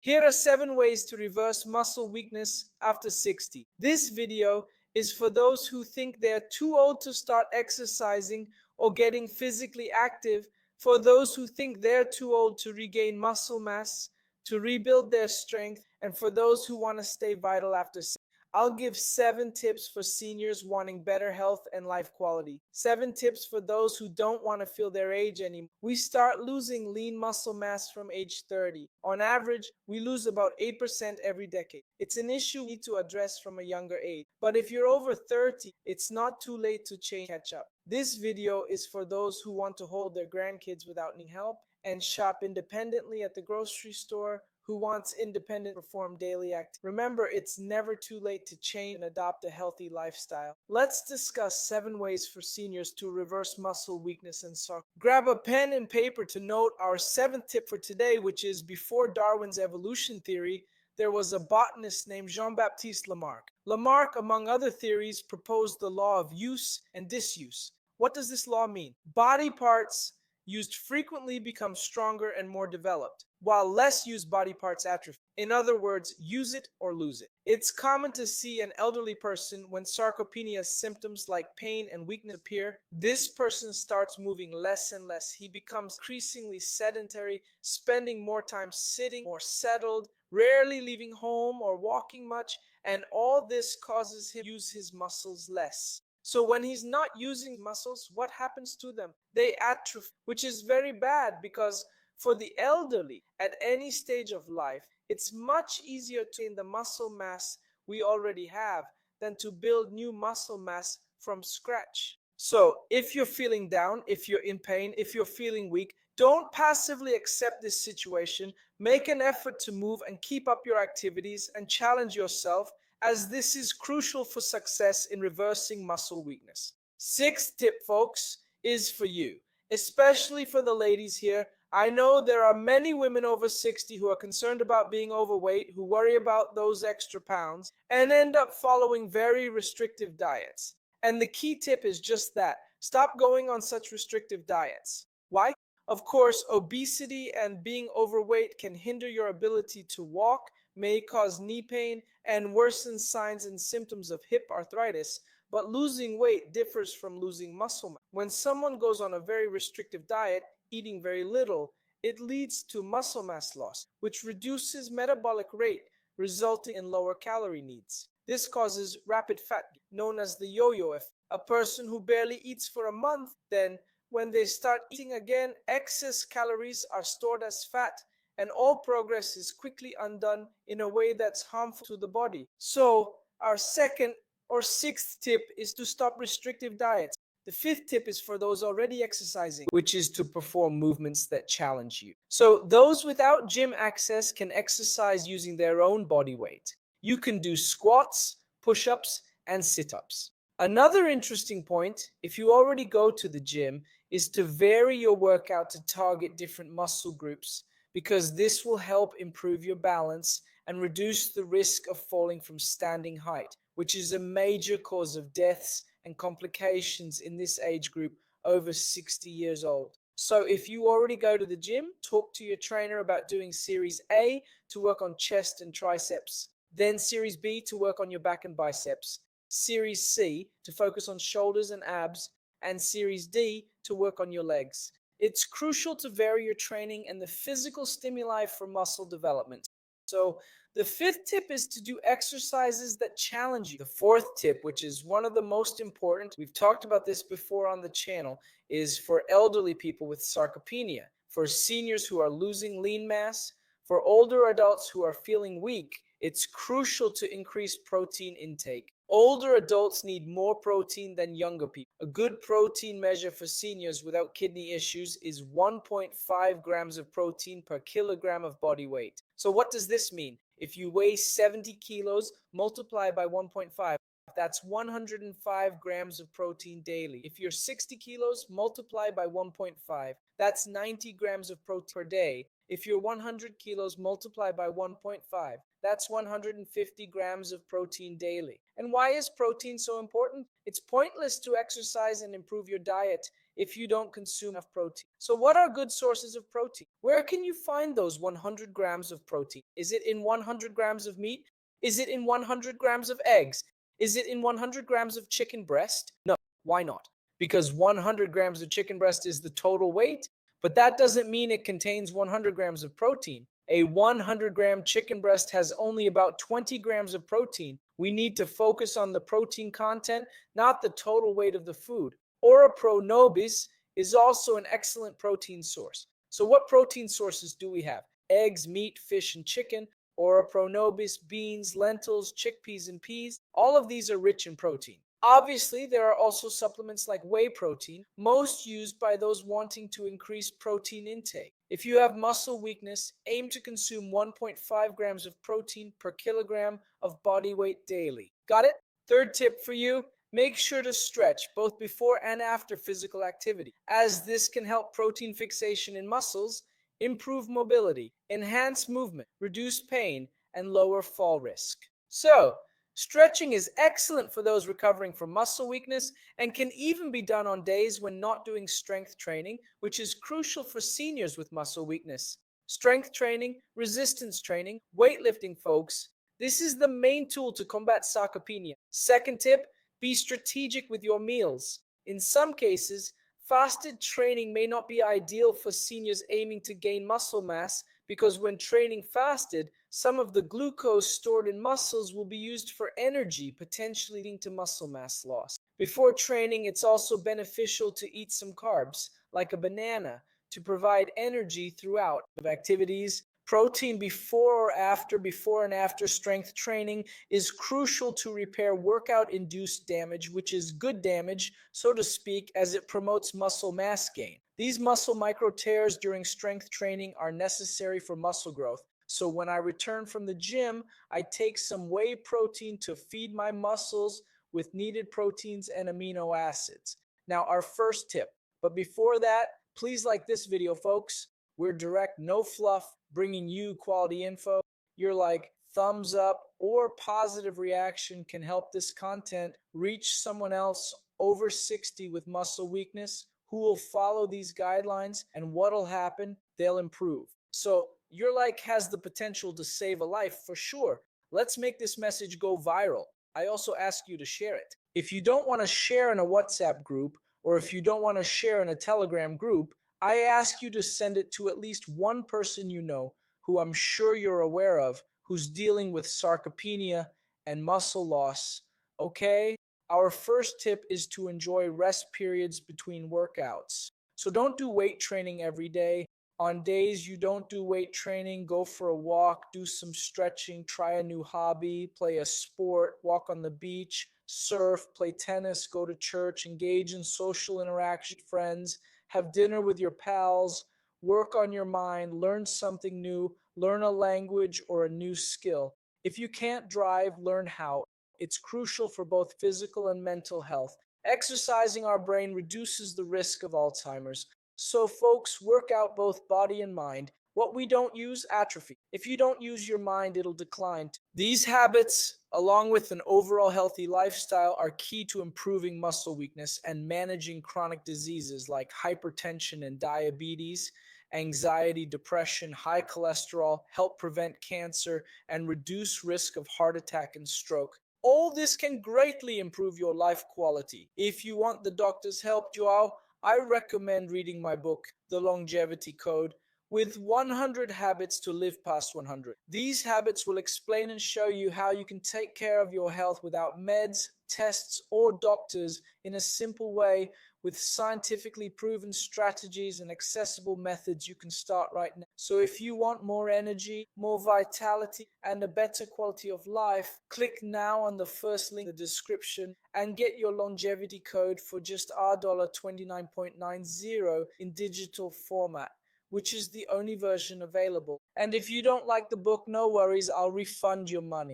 Here are 7 ways to reverse muscle weakness after 60. This video is for those who think they're too old to start exercising or getting physically active, for those who think they're too old to regain muscle mass, to rebuild their strength, and for those who want to stay vital after 60. I'll give 7 tips for seniors wanting better health and life quality. 7 tips for those who don't want to feel their age anymore. We start losing lean muscle mass from age 30. On average, we lose about 8% every decade. It's an issue we need to address from a younger age. But if you're over 30, it's not too late to catch up. This video is for those who want to hold their grandkids without needing help and shop independently at the grocery store, who wants independent perform daily activity. Remember, it's never too late to change and adopt a healthy lifestyle. Let's discuss 7 ways for seniors to reverse muscle weakness and sarcopenia. Grab a pen and paper to note our 7th tip for today, which is before Darwin's evolution theory, there was a botanist named Jean-Baptiste Lamarck. Lamarck, among other theories, proposed the law of use and disuse. What does this law mean? Body parts used frequently become stronger and more developed, while less used body parts atrophy. In other words, use it or lose it. It's common to see an elderly person when sarcopenia symptoms like pain and weakness appear. This person starts moving less and less. He becomes increasingly sedentary, spending more time sitting, more settled, rarely leaving home or walking much, and all this causes him to use his muscles less. So when he's not using muscles, what happens to them? They atrophy, which is very bad because for the elderly at any stage of life, it's much easier to gain the muscle mass we already have than to build new muscle mass from scratch. So if you're feeling down, if you're in pain, if you're feeling weak, don't passively accept this situation. Make an effort to move and keep up your activities and challenge yourself, as this is crucial for success in reversing muscle weakness. 6th tip, folks, is for you, especially for the ladies here. I know there are many women over 60 who are concerned about being overweight, who worry about those extra pounds, and end up following very restrictive diets. And the key tip is just that. Stop going on such restrictive diets. Why? Of course, obesity and being overweight can hinder your ability to walk, may cause knee pain, and worsen signs and symptoms of hip arthritis. But losing weight differs from losing muscle mass. When someone goes on a very restrictive diet, eating very little, it leads to muscle mass loss, which reduces metabolic rate, resulting in lower calorie needs. This causes rapid fat gain, known as the yo-yo effect. A person who barely eats for a month, then when they start eating again, excess calories are stored as fat, and all progress is quickly undone in a way that's harmful to the body. So, our 2nd or 6th tip is to stop restrictive diets. The 5th tip is for those already exercising, which is to perform movements that challenge you. So, those without gym access can exercise using their own body weight. You can do squats, push-ups, and sit-ups. Another interesting point, if you already go to the gym, is to vary your workout to target different muscle groups, because this will help improve your balance and reduce the risk of falling from standing height, which is a major cause of deaths and complications in this age group over 60 years old. So if you already go to the gym, talk to your trainer about doing Series A to work on chest and triceps, then Series B to work on your back and biceps, Series C to focus on shoulders and abs, and Series D to work on your legs. It's crucial to vary your training and the physical stimuli for muscle development. So the 5th tip is to do exercises that challenge you. The 4th tip, which is one of the most important, we've talked about this before on the channel, is for elderly people with sarcopenia, for seniors who are losing lean mass, for older adults who are feeling weak. It's crucial to increase protein intake. Older adults need more protein than younger people. A good protein measure for seniors without kidney issues is 1.5 grams of protein per kilogram of body weight. So what does this mean? If you weigh 70 kilos, multiply by 1.5. That's 105 grams of protein daily. If you're 60 kilos, multiply by 1.5. That's 90 grams of protein per day. If you're 100 kilos, multiply by 1.5. That's 150 grams of protein daily. And why is protein so important? It's pointless to exercise and improve your diet if you don't consume enough protein. So what are good sources of protein? Where can you find those 100 grams of protein? Is it in 100 grams of meat? Is it in 100 grams of eggs? Is it in 100 grams of chicken breast? No, why not? Because 100 grams of chicken breast is the total weight, but that doesn't mean it contains 100 grams of protein. A 100-gram chicken breast has only about 20 grams of protein. We need to focus on the protein content, not the total weight of the food. Ora pro nobis is also an excellent protein source. So what protein sources do we have? Eggs, meat, fish, and chicken. Ora pro nobis, beans, lentils, chickpeas, and peas. All of these are rich in protein. Obviously, there are also supplements like whey protein, most used by those wanting to increase protein intake. If you have muscle weakness, aim to consume 1.5 grams of protein per kilogram of body weight daily. Got it? Third tip for you, make sure to stretch both before and after physical activity, as this can help protein fixation in muscles, improve mobility, enhance movement, reduce pain, and lower fall risk. So, stretching is excellent for those recovering from muscle weakness and can even be done on days when not doing strength training, which is crucial for seniors with muscle weakness. Strength training, resistance training, weightlifting, folks, this is the main tool to combat sarcopenia. Second tip, be strategic with your meals. In some cases, fasted training may not be ideal for seniors aiming to gain muscle mass because when training fasted, some of the glucose stored in muscles will be used for energy, potentially leading to muscle mass loss. Before training, it's also beneficial to eat some carbs, like a banana, to provide energy throughout activities. Protein before and after strength training is crucial to repair workout-induced damage, which is good damage, so to speak, as it promotes muscle mass gain. These muscle micro tears during strength training are necessary for muscle growth. So when I return from the gym, I take some whey protein to feed my muscles with needed proteins and amino acids. Now, our first tip. But before that, please like this video, folks. We're direct, no fluff, bringing you quality info. Your like, thumbs up, or positive reaction can help this content reach someone else over 60 with muscle weakness who will follow these guidelines, and what'll happen? They'll improve. So your like has the potential to save a life for sure. Let's make this message go viral. I also ask you to share it. If you don't want to share in a WhatsApp group, or if you don't want to share in a Telegram group, I ask you to send it to at least one person you know who I'm sure you're aware of who's dealing with sarcopenia and muscle loss. Okay? Our first tip is to enjoy rest periods between workouts. So don't do weight training every day. On days you don't do weight training, go for a walk, do some stretching, try a new hobby, play a sport, walk on the beach, surf, play tennis, go to church, engage in social interaction with friends, have dinner with your pals, work on your mind, learn something new, learn a language or a new skill. If you can't drive, learn how. It's crucial for both physical and mental health. Exercising our brain reduces the risk of Alzheimer's. So folks, work out both body and mind. What we don't use, atrophy. If you don't use your mind, it'll decline. These habits, along with an overall healthy lifestyle, are key to improving muscle weakness and managing chronic diseases like hypertension and diabetes, anxiety, depression, high cholesterol, help prevent cancer, and reduce risk of heart attack and stroke. All this can greatly improve your life quality. If you want the doctor's help, João, I recommend reading my book, The Longevity Code, with 100 habits to live past 100. These habits will explain and show you how you can take care of your health without meds, tests, or doctors in a simple way with scientifically proven strategies and accessible methods. You can start right now. So if you want more energy, more vitality, and a better quality of life, click now on the first link in the description and get your longevity code for just $29.90 in digital format, which is the only version available. And if you don't like the book, no worries, I'll refund your money.